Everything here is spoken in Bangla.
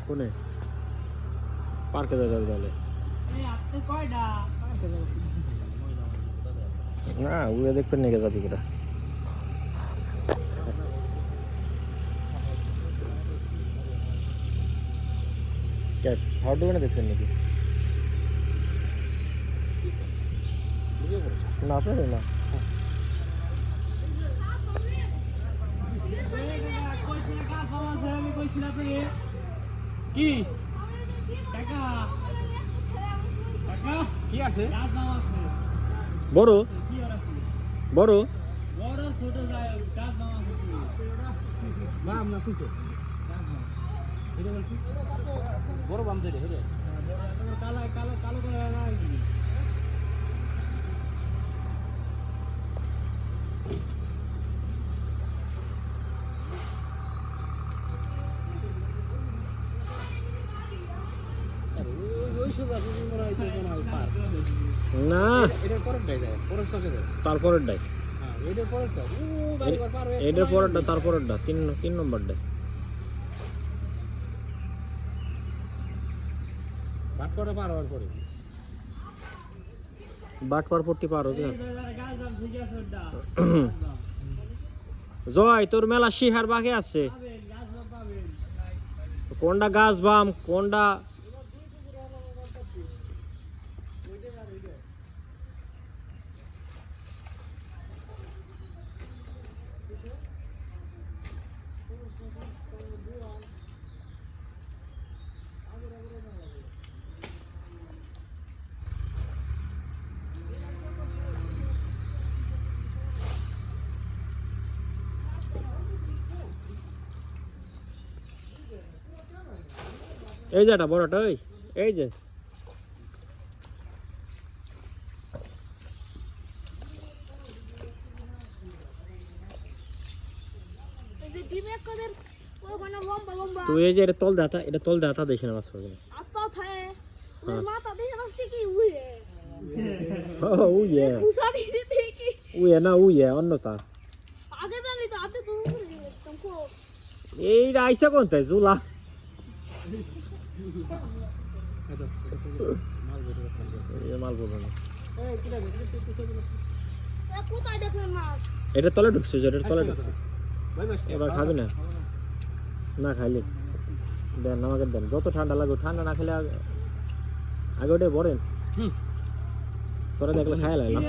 কোনে পার্কে যাবে তাহলে না উড়ে দেখবেন নাকি যাবি কোটা হাওড় দোকানে দেখছেন নাকি না আপনার না কি টাকা টাকা কি আছে বড় বড় বড় ছোট যায় গাছ নামা আছে বাম না কুছে এটা বলছি বড় বাম দে রে কালো কালো কালো করে না না এটার পরের ডাই যায় পরের সঙ্গে যায় তারপরের ডাই হ্যাঁ এটার পরের সঙ্গে গাড়ি পার পার এটার পরেরটা তারপরেরটা তিন নম্বর ডাই বাট করে পার হওয়ার পরে বাট পার পট্টি পার হবে গাছ দাম ঠিক আছে ওটা জয় তোর মেলা শিহার বাকি আছে গাছ দাম পাবেন কোনটা গাছ বাম কোনটা এই যে এটা বড়টা ওই এই যে তুই এই যে এটা তল দাতা দেখি না মাছ পাবে উয়ে না উয়ে অন্যতা এই আইসা কোনটায় জুলা মাল বলবো না এটা তলে ঢুকছে এটার তলে ঢুকছে এবার খাবি না না খাইলে দেন আমাকে দেন যত ঠান্ডা লাগবে ঠান্ডা না খেলে আগে ওটাই বলেন তোরা দেখলে খাই লাগলাম